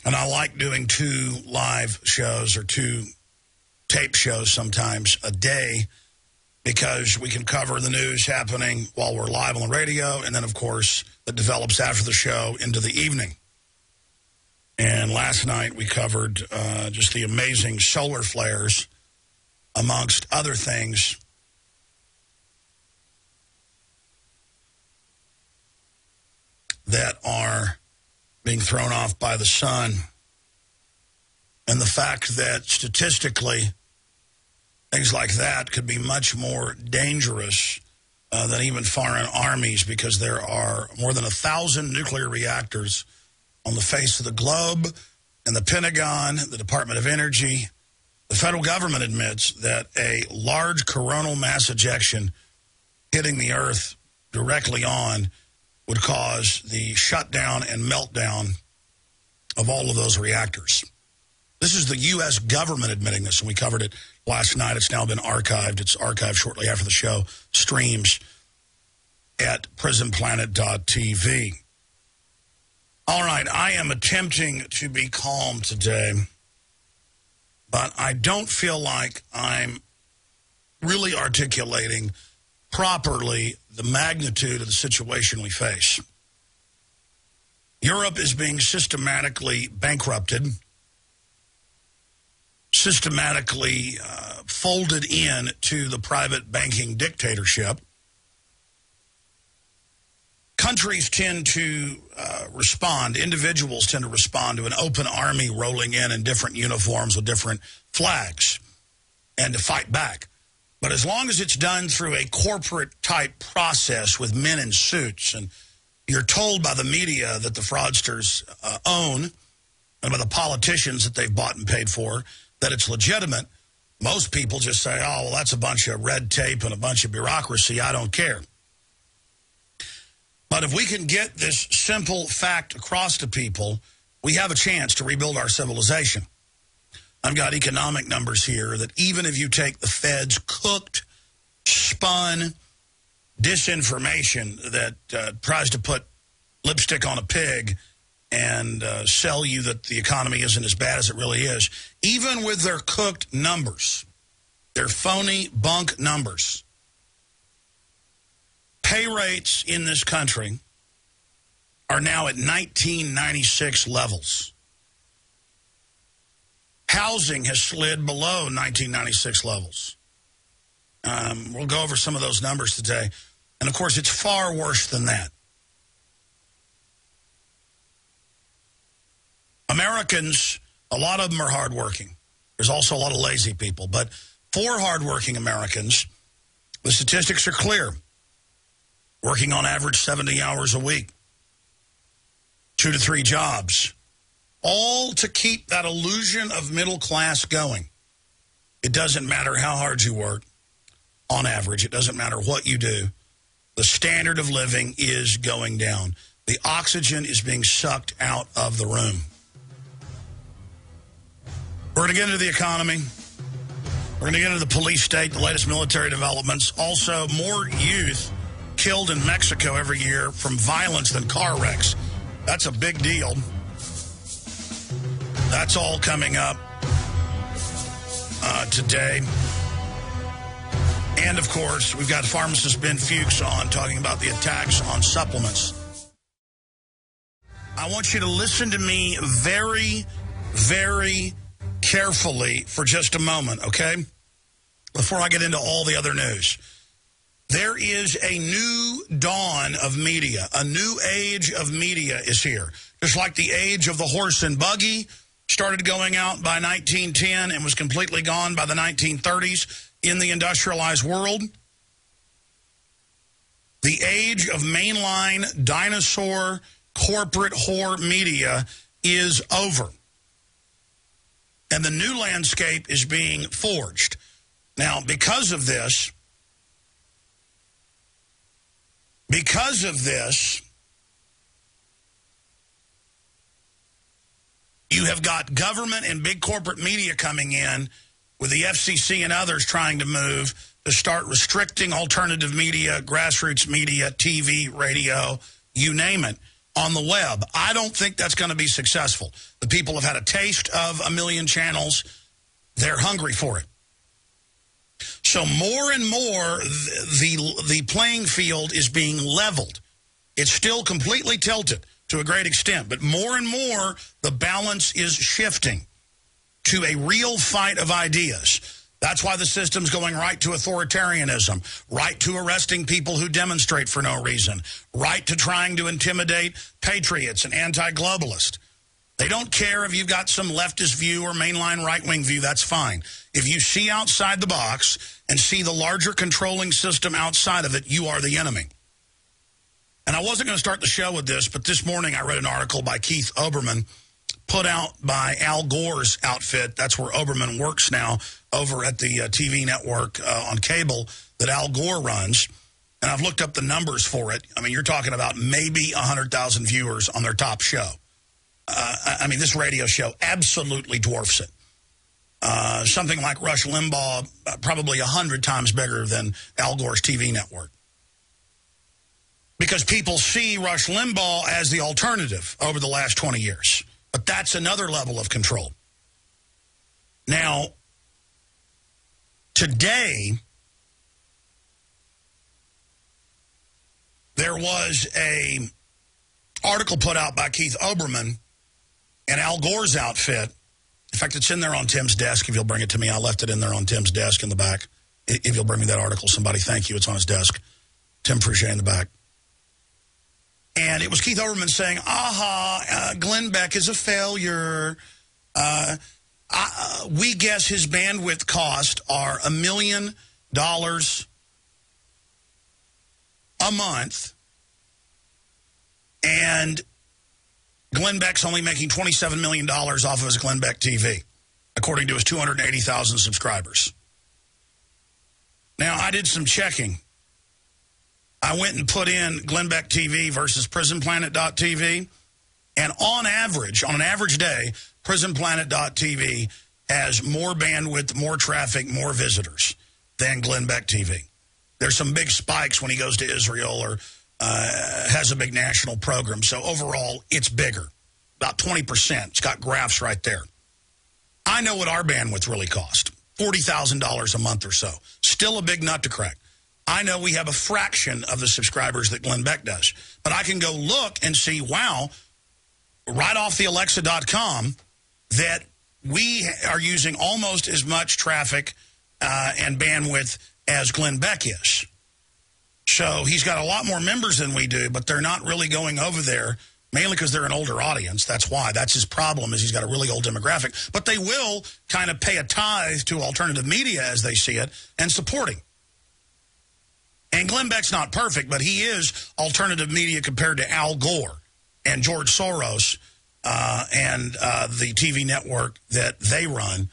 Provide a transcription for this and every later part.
And I like doing 2 live shows or 2 tape shows sometimes a day because we can cover the news happening while we're live on the radio, and then, of course, that develops after the show into the evening. And last night we covered just the amazing solar flares, amongst other things. That are being thrown off by the sun. And the fact that statistically, things like that could be much more dangerous than even foreign armies, because there are more than 1,000 nuclear reactors on the face of the globe, and the Pentagon, the Department of Energy, the federal government admits that a large coronal mass ejection hitting the Earth directly on would cause the shutdown and meltdown of all of those reactors. This is the U.S. government admitting this, and we covered it last night. It's now been archived. It's archived shortly after the show streams at prisonplanet.tv. All right, I am attempting to be calm today, but I don't feel like I'm really articulating properly the magnitude of the situation we face. Europe is being systematically bankrupted, systematically folded in to the private banking dictatorship. Countries tend to respond, individuals tend to respond to an open army rolling in different uniforms with different flags and to fight back. But as long as it's done through a corporate-type process with men in suits, and you're told by the media that the fraudsters own, and by the politicians that they've bought and paid for, that it's legitimate, most people just say, oh, well, that's a bunch of red tape and a bunch of bureaucracy. I don't care. But if we can get this simple fact across to people, we have a chance to rebuild our civilization. I've got economic numbers here that even if you take the Fed's cooked, spun disinformation that tries to put lipstick on a pig and sell you that the economy isn't as bad as it really is, even with their cooked numbers, their phony bunk numbers, pay rates in this country are now at 1996 levels. Housing has slid below 1996 levels. We'll go over some of those numbers today. And, of course, it's far worse than that. Americans, a lot of them are hardworking. There's also a lot of lazy people. But for hardworking Americans, the statistics are clear. Working on average 70 hours a week, 2 to 3 jobs, all to keep that illusion of middle class going. It doesn't matter how hard you work, on average. It doesn't matter what you do. The standard of living is going down. The oxygen is being sucked out of the room. We're going to get into the economy. We're going to get into the police state, the latest military developments. Also, more youth killed in Mexico every year from violence than car wrecks. That's a big deal. That's all coming up today. And, of course, we've got pharmacist Ben Fuchs on talking about the attacks on supplements. I want you to listen to me very, very carefully for just a moment, okay? Before I get into all the other news. There is a new dawn of media. A new age of media is here. Just like the age of the horse and buggy started going out by 1910 and was completely gone by the 1930s in the industrialized world. The age of mainline dinosaur corporate whore media is over. And the new landscape is being forged. Now, because of this, you have got government and big corporate media coming in with the FCC and others trying to move to start restricting alternative media, grassroots media, TV, radio, you name it. on the web. I don't think that's going to be successful. The people have had a taste of a million channels. They're hungry for it. So more and more, the playing field is being leveled. It's still completely tilted to a great extent, but more and more, the balance is shifting to a real fight of ideas. That's why the system's going right to authoritarianism, right to arresting people who demonstrate for no reason, right to trying to intimidate patriots and anti-globalists. They don't care if you've got some leftist view or mainline right-wing view, that's fine. If you see outside the box and see the larger controlling system outside of it, you are the enemy. And I wasn't going to start the show with this, but this morning I read an article by Keith Olbermann put out by Al Gore's outfit. That's where Olbermann works now, over at the TV network on cable that Al Gore runs. And I've looked up the numbers for it. I mean, you're talking about maybe 100,000 viewers on their top show. I mean, this radio show absolutely dwarfs it. Something like Rush Limbaugh, probably 100 times bigger than Al Gore's TV network. Because people see Rush Limbaugh as the alternative over the last 20 years. But that's another level of control. Now, today, there was an article put out by Keith Olbermann and Al Gore's outfit. In fact, it's in there on Tim's desk, if you'll bring it to me. I left it in there on Tim's desk in the back. If you'll bring me that article, somebody, thank you. It's on his desk. Tim Fouché in the back. And it was Keith Olbermann saying, Glenn Beck is a failure. We guess his bandwidth costs are $1 million a month. And Glenn Beck's only making $27 million off of his Glenn Beck TV, according to his 280,000 subscribers. Now, I did some checking. I went and put in Glenn Beck TV versus PrisonPlanet.tv, and on an average day, PrisonPlanet.tv has more bandwidth, more traffic, more visitors than Glenn Beck TV. There's some big spikes when he goes to Israel or has a big national program. So overall, it's bigger, about 20%. It's got graphs right there. I know what our bandwidth really cost, $40,000 a month or so. Still a big nut to crack. I know we have a fraction of the subscribers that Glenn Beck does. But I can go look and see, wow, right off the Alexa.com, that we are using almost as much traffic and bandwidth as Glenn Beck is. So he's got a lot more members than we do, but they're not really going over there, mainly because they're an older audience. That's why. That's his problem, is he's got a really old demographic. But they will kind of pay a tithe to alternative media as they see it and supporting. And Glenn Beck's not perfect, but he is alternative media compared to Al Gore and George Soros and the TV network that they run.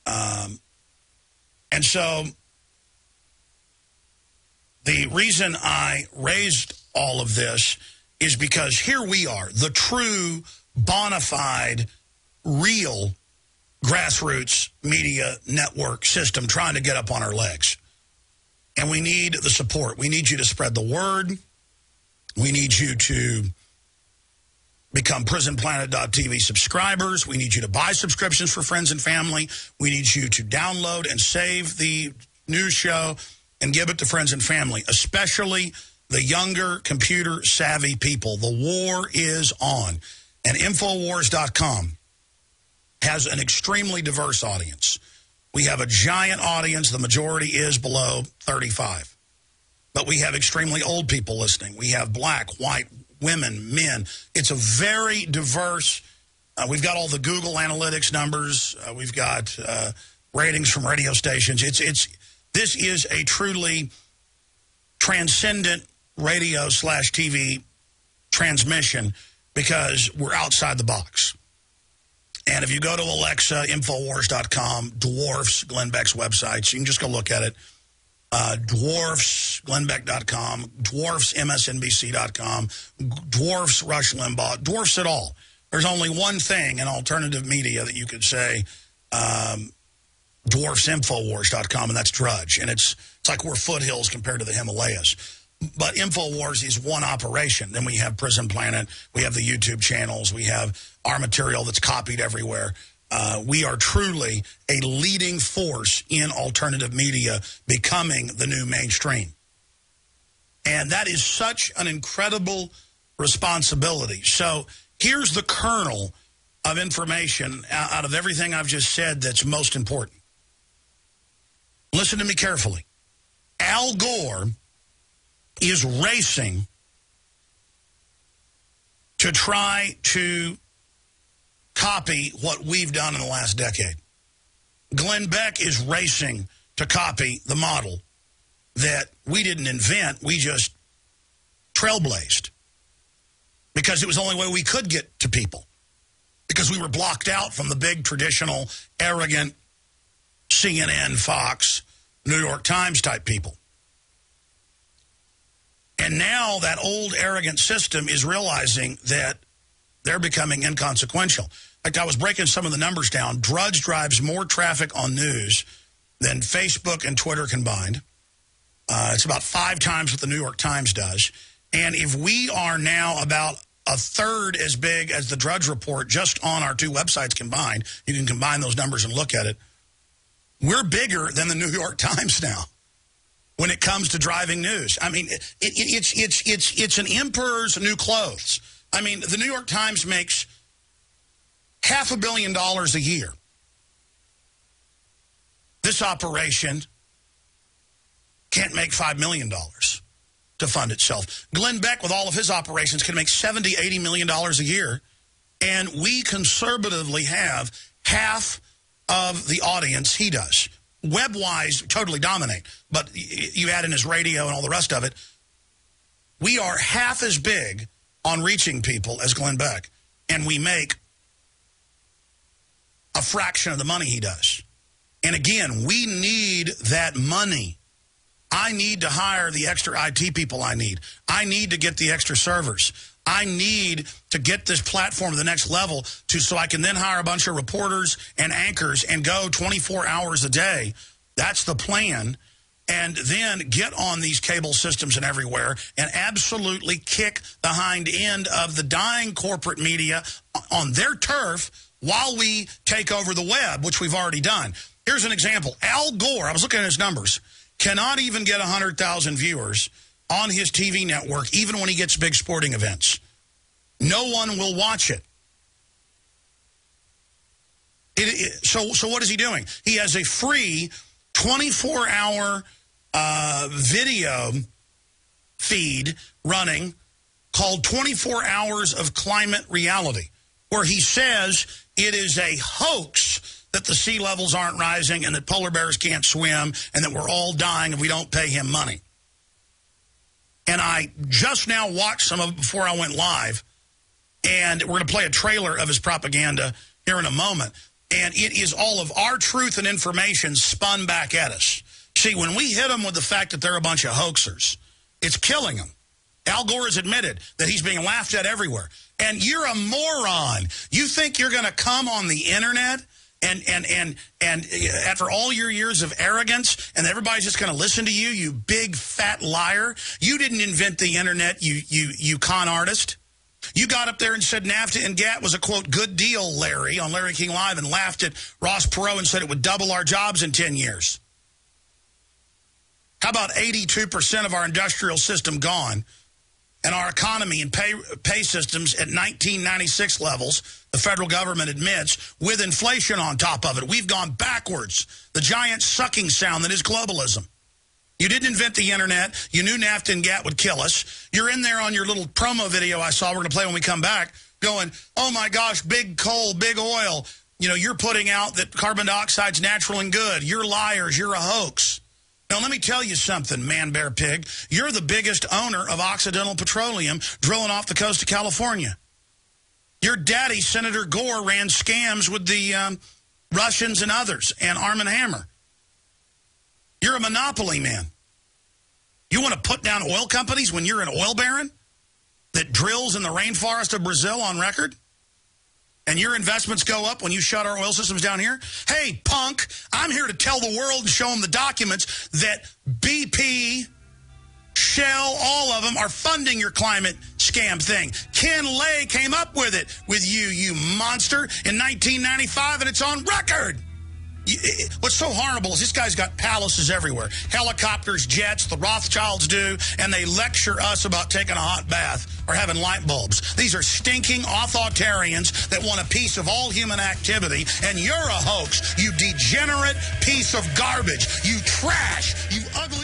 And so the reason I raised all of this is because here we are, the true, bona fide, real grassroots media network system trying to get up on our legs. And we need the support. We need you to spread the word. We need you to become PrisonPlanet.tv subscribers. We need you to buy subscriptions for friends and family. We need you to download and save the news show and give it to friends and family, especially the younger, computer-savvy people. The war is on. And Infowars.com has an extremely diverse audience. We have a giant audience. The majority is below 35. But we have extremely old people listening. We have black, white, women, men. It's a very diverse. We've got all the Google Analytics numbers. We've got ratings from radio stations. This is a truly transcendent radio/TV transmission because we're outside the box. And if you go to Alexa, Infowars.com, dwarfs Glenn Beck's websites, you can just go look at it. Dwarfs GlennBeck.com, dwarfs MSNBC.com, dwarfs Rush Limbaugh, dwarfs it all. There's only one thing in alternative media that you could say dwarfs Infowars.com, and that's Drudge. And it's like we're foothills compared to the Himalayas. But Infowars is one operation. Then we have Prison Planet. We have the YouTube channels. We have our material that's copied everywhere. We are truly a leading force in alternative media, becoming the new mainstream. And that is such an incredible responsibility. So here's the kernel of information out of everything I've just said that's most important. Listen to me carefully. Al Gore is racing to try to copy what we've done in the last decade. Glenn Beck is racing to copy the model that we didn't invent, we just trailblazed. Because it was the only way we could get to people. Because we were blocked out from the big, traditional, arrogant CNN, Fox, New York Times type people. And now that old, arrogant system is realizing that they're becoming inconsequential. In fact, I was breaking some of the numbers down. Drudge drives more traffic on news than Facebook and Twitter combined. It's about 5 times what the New York Times does. And if we are now about a third as big as the Drudge Report just on our 2 websites combined, you can combine those numbers and look at it, we're bigger than the New York Times now when it comes to driving news. I mean, it's an emperor's new clothes. I mean, the New York Times makes $500 million a year. This operation can't make $5 million to fund itself. Glenn Beck, with all of his operations, can make $70, $80 million a year. And we conservatively have half of the audience he does. Web-wise, totally dominate. But you add in his radio and all the rest of it. We are half as big on reaching people as Glenn Beck. And we make a fraction of the money he does. And again, we need that money. I need to hire the extra IT people I need. I need to get the extra servers. I need to get this platform to the next level so I can then hire a bunch of reporters and anchors and go 24 hours a day. That's the plan. And then get on these cable systems and everywhere and absolutely kick the hind end of the dying corporate media on their turf while we take over the web, which we've already done. Here's an example. Al Gore, I was looking at his numbers, cannot even get 100,000 viewers on his TV network, even when he gets big sporting events. No one will watch it. So what is he doing? He has a free 24-hour video feed running called 24 Hours of Climate Reality, where he says it is a hoax that the sea levels aren't rising and that polar bears can't swim and that we're all dying if we don't pay him money. And I just now watched some of it before I went live, and we're going to play a trailer of his propaganda here in a moment. And it is all of our truth and information spun back at us. See, when we hit them with the fact that they're a bunch of hoaxers, it's killing them. Al Gore has admitted that he's being laughed at everywhere. And you're a moron. You think you're going to come on the internet and after all your years of arrogance, and everybody's just going to listen to you, you big fat liar? You didn't invent the internet, you con artist. You got up there and said NAFTA and GATT was a, quote, good deal, Larry, on Larry King Live, and laughed at Ross Perot and said it would double our jobs in 10 years. How about 82% of our industrial system gone, and our economy and pay systems at 1996 levels, the federal government admits, with inflation on top of it? We've gone backwards. The giant sucking sound that is globalism. You didn't invent the internet. You knew NAFTA and GATT would kill us. You're in there on your little promo video I saw we're going to play when we come back going, oh, my gosh, big coal, big oil. You know, you're putting out that carbon dioxide's natural and good. You're liars. You're a hoax. Now, let me tell you something, man, bear, pig. You're the biggest owner of Occidental Petroleum drilling off the coast of California. Your daddy, Senator Gore, ran scams with the Russians and others and Arm & Hammer. You're a monopoly man. You want to put down oil companies when you're an oil baron that drills in the rainforest of Brazil on record? And your investments go up when you shut our oil systems down here? Hey, punk, I'm here to tell the world and show them the documents that BP Shell, all of them are funding your climate scam thing. Ken Lay came up with it with you monster, in 1995, and it's on record. What's so horrible is this guy's got palaces everywhere. Helicopters, jets, the Rothschilds do, and they lecture us about taking a hot bath or having light bulbs. These are stinking authoritarians that want a piece of all human activity, and you're a hoax, you degenerate piece of garbage. You trash, you ugly...